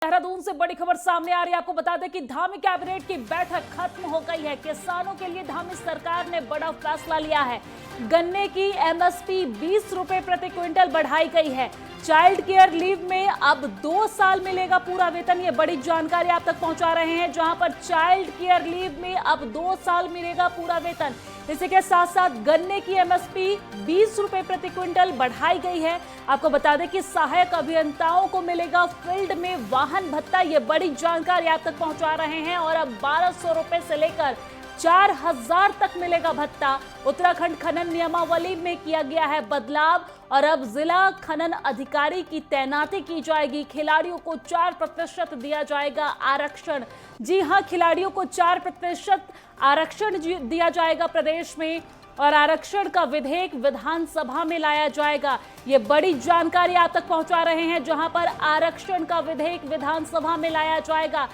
देहरादून से बड़ी खबर सामने आ रही है। आपको बता दें कि धामी कैबिनेट की बैठक खत्म हो गई है। किसानों के लिए धामी सरकार ने बड़ा फैसला लिया है। गन्ने की एमएसपी 20 रुपए प्रति क्विंटल बढ़ाई गई है। चाइल्ड केयर लीव में अब 2 साल मिलेगा पूरा वेतन। ये बड़ी जानकारी आप तक पहुंचा रहे हैं, जहां पर चाइल्ड केयर लीव में अब 2 साल मिलेगा पूरा वेतन। इसी के साथ साथ गन्ने की एमएसपी 20 रुपए प्रति क्विंटल बढ़ाई गई है। आपको बता दें कि सहायक अभियंताओं को मिलेगा फील्ड में वाहन भत्ता। ये बड़ी जानकारी आप तक पहुंचा रहे हैं। और अब 1200 रुपए से लेकर 4000 तक मिलेगा भत्ता। उत्तराखंड खनन नियमावली में किया गया है बदलाव और अब जिला खनन अधिकारी की तैनाती की जाएगी। खिलाड़ियों को 4% दिया जाएगा आरक्षण। जी हां, खिलाड़ियों को 4% आरक्षण दिया जाएगा प्रदेश में। और आरक्षण का विधेयक विधानसभा में लाया जाएगा। ये बड़ी जानकारी आप तक पहुंचा रहे हैं, जहां पर आरक्षण का विधेयक विधानसभा में लाया जाएगा।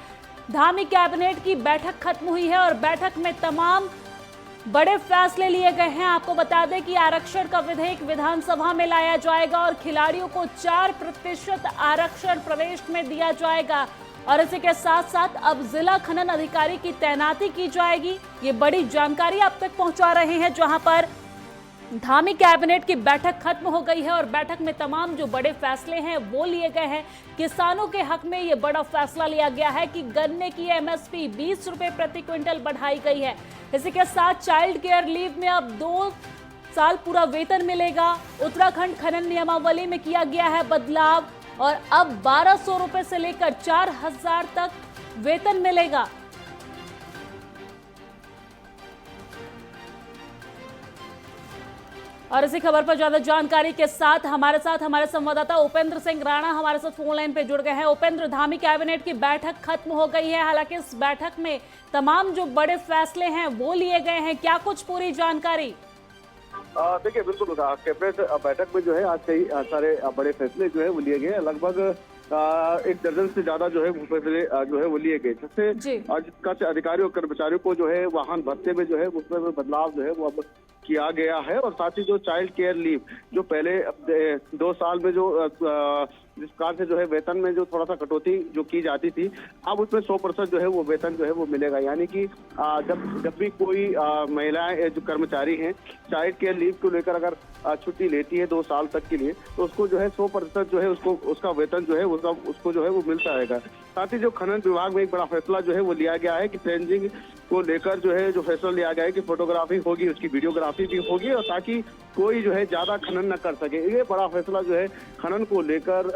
धामी कैबिनेट की बैठक खत्म हुई है और बैठक में तमाम बड़े फैसले लिए गए हैं। आपको बता दें कि आरक्षण का विधेयक विधानसभा में लाया जाएगा और खिलाड़ियों को 4% आरक्षण प्रदेश में दिया जाएगा। और इसी के साथ साथ अब जिला खनन अधिकारी की तैनाती की जाएगी। ये बड़ी जानकारी आप तक पहुंचा रहे हैं, जहां पर धामी कैबिनेट की बैठक खत्म हो गई है और बैठक में तमाम जो बड़े फैसले हैं वो लिए गए हैं। किसानों के हक में ये बड़ा फैसला लिया गया है कि गन्ने की एमएसपी 20 रुपए प्रति क्विंटल बढ़ाई गई है। इसी के साथ चाइल्ड केयर लीव में अब 2 साल पूरा वेतन मिलेगा। उत्तराखंड खनन नियमावली में किया गया है बदलाव और अब 1200 रुपए से लेकर 4000 तक वेतन मिलेगा। और इसी खबर पर ज्यादा जानकारी के साथ हमारे संवाददाता उपेंद्र सिंह राणा हमारे साथ फोन लाइन पे जुड़ गए हैं। उपेंद्र, धामी कैबिनेट की बैठक खत्म हो गई है। हालांकि इस बैठक में तमाम जो बड़े फैसले हैं वो लिए गए हैं, क्या कुछ पूरी जानकारी? देखिए, बिल्कुल कैबिनेट बैठक में जो है आज कई सारे बड़े फैसले जो है वो लिए गए। लगभग 1 दर्जन से ज्यादा जो है वो फैसले जो है वो लिए गए, जिससे अधिकारियों कर्मचारियों को जो है वाहन भत्ते में जो है उसमें बदलाव जो है वो अब किया गया है। और साथ ही जो चाइल्ड केयर लीव जो पहले 2 साल में जो जिस प्रकार से जो है वेतन में जो थोड़ा सा कटौती जो की जाती थी, अब उसमें 100% जो है वो वेतन जो है वो मिलेगा। यानी कि जब भी कोई महिलाएं जो कर्मचारी हैं चाइल्ड केयर लीव को लेकर अगर छुट्टी लेती है 2 साल तक के लिए, तो उसको जो है 100% जो है उसका वेतन जो है उसको जो है वो मिलता रहेगा। साथ ही जो खनन विभाग में एक बड़ा फैसला जो है वो लिया गया है कि ट्रेंडिंग को लेकर जो है जो फैसला लिया गया है कि फोटोग्राफी होगी, उसकी वीडियोग्राफी भी होगी और ताकि कोई जो है ज्यादा खनन न कर सके। ये बड़ा फैसला जो है खनन को लेकर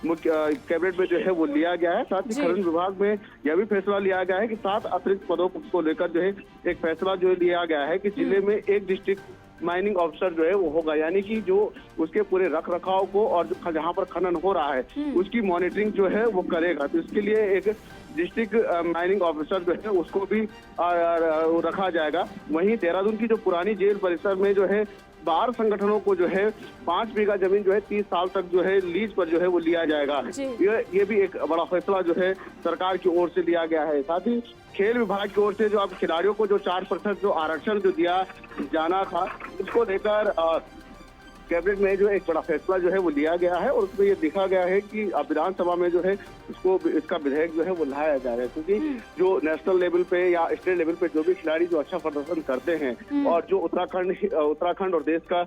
मुख्य कैबिनेट में जो है वो लिया गया है। साथ ही खनन विभाग में यह भी फैसला लिया गया है कि 7 अतिरिक्त पदों को लेकर जो है एक फैसला जो लिया गया है कि जिले में एक डिस्ट्रिक्ट माइनिंग ऑफिसर जो है वो होगा। यानी कि जो उसके पूरे रख रखाव को और जहाँ पर खनन हो रहा है उसकी मॉनिटरिंग जो है वो करेगा। तो इसके लिए एक डिस्ट्रिक्ट माइनिंग ऑफिसर जो है उसको भी रखा जाएगा। वहीं देहरादून की जो पुरानी जेल परिसर में जो है 12 संगठनों को जो है 5 बीघा जमीन जो है 30 साल तक जो है लीज पर जो है वो लिया जाएगा। ये भी एक बड़ा फैसला जो है सरकार की ओर से लिया गया है। साथ ही खेल विभाग की ओर से जो अब खिलाड़ियों को जो 4% जो आरक्षण जो दिया जाना था, उसको लेकर कैबिनेट में जो एक बड़ा फैसला जो है वो लिया गया है। और उसमें ये देखा गया है कि विधानसभा में जो है इसका विधेयक जो है वो लाया जा रहा है, क्योंकि जो नेशनल लेवल पे या स्टेट लेवल पे जो भी खिलाड़ी जो अच्छा प्रदर्शन करते हैं और जो उत्तराखंड और देश का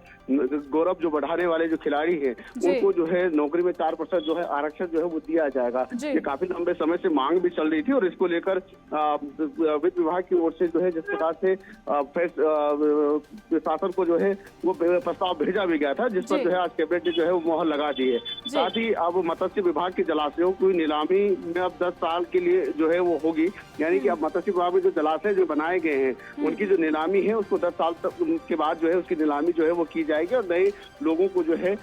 गौरव जो बढ़ाने वाले जो खिलाड़ी हैं उनको जो है नौकरी में 4% जो है आरक्षण जो है वो दिया जाएगा। ये काफी लंबे समय से मांग भी चल रही थी और इसको लेकर वित्त विभाग की ओर से जो है जिस प्रकार से शासन को जो है वो प्रस्ताव भेजा भी गया था, जिस पर जो है आज कैबिनेट ने जो है वो मोहर लगा दी है। साथ ही अब मत्स्य विभाग के जलाशयों की नीलामी में अब 10 साल के लिए जो है वो होगी। यानी कि अब मत्स्य विभाग में जो जलाशय जो बनाए गए हैं उनकी जो नीलामी है उसको 10 साल तक के बाद जो है उसकी नीलामी जो है वो की जाएगी और नए लोगों को जो है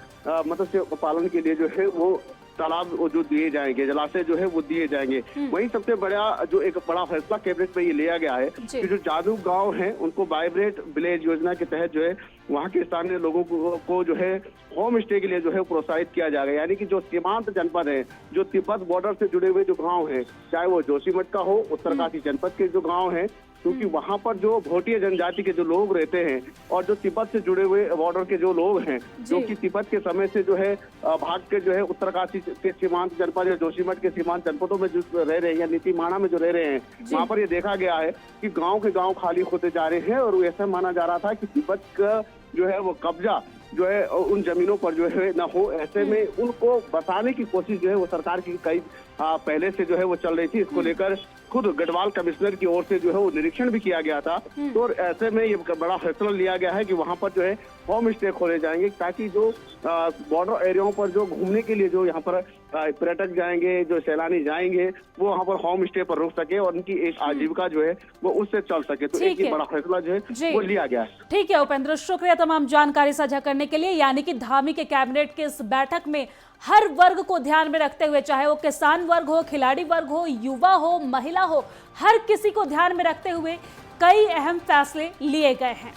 मत्स्य पालन के लिए जो है वो तालाब जो दिए जाएंगे, जलाशय जो है वो दिए जाएंगे। वहीं सबसे बड़ा जो एक बड़ा फैसला कैबिनेट में ये लिया गया है कि जो जादू गांव हैं उनको वाइब्रेंट विलेज योजना के तहत जो है वहाँ के स्थानीय लोगों को जो है होम स्टे के लिए जो है प्रोत्साहित किया जाएगा। यानी कि जो सीमांत जनपद है, जो तिब्बत बॉर्डर से जुड़े हुए जो गाँव हैं, चाहे वो जोशीमठ का हो, उत्तरकाशी जनपद के जो गाँव हैं, क्योंकि वहां पर जो भोटिया जनजाति के जो लोग रहते हैं और जो तिब्बत से जुड़े हुए बॉर्डर के जो लोग हैं, जो कि तिब्बत के समय से जो है भाग के जो है उत्तरकाशी के सीमांत जनपद या जोशीमठ के सीमांत जनपदों में जो रह रहे हैं या नीतीमाणा में जो रह रहे हैं, वहां पर ये देखा गया है कि गांव के गांव खाली होते जा रहे हैं। और ऐसा माना जा रहा था कि तिब्बत का जो है वो कब्जा जो है उन जमीनों पर जो है ना हो, ऐसे में उनको बसाने की कोशिश जो है वो सरकार की कई पहले से जो है वो चल रही थी। इसको लेकर खुद गढ़वाल कमिश्नर की ओर से जो है वो निरीक्षण भी किया गया था। तो ऐसे में ये बड़ा फैसला लिया गया है कि वहां पर जो है होम स्टे खोले जाएंगे, ताकि जो बॉर्डर एरियाओं पर जो घूमने के लिए जो यहाँ पर पर्यटक जाएंगे, जो सैलानी जाएंगे, वो वहाँ पर होम स्टे पर रुक सके और उनकी एक आजीविका जो है वो उससे चल सके। तो एक बड़ा फैसला जो है वो लिया गया है। ठीक है उपेंद्र, शुक्रिया तमाम जानकारी साझा करने के लिए। यानी कि धामी के कैबिनेट की इस बैठक में हर वर्ग को ध्यान में रखते हुए, चाहे वो किसान वर्ग हो, खिलाड़ी वर्ग हो, युवा हो, महिला हो, हर किसी को ध्यान में रखते हुए कई अहम फैसले लिए गए हैं।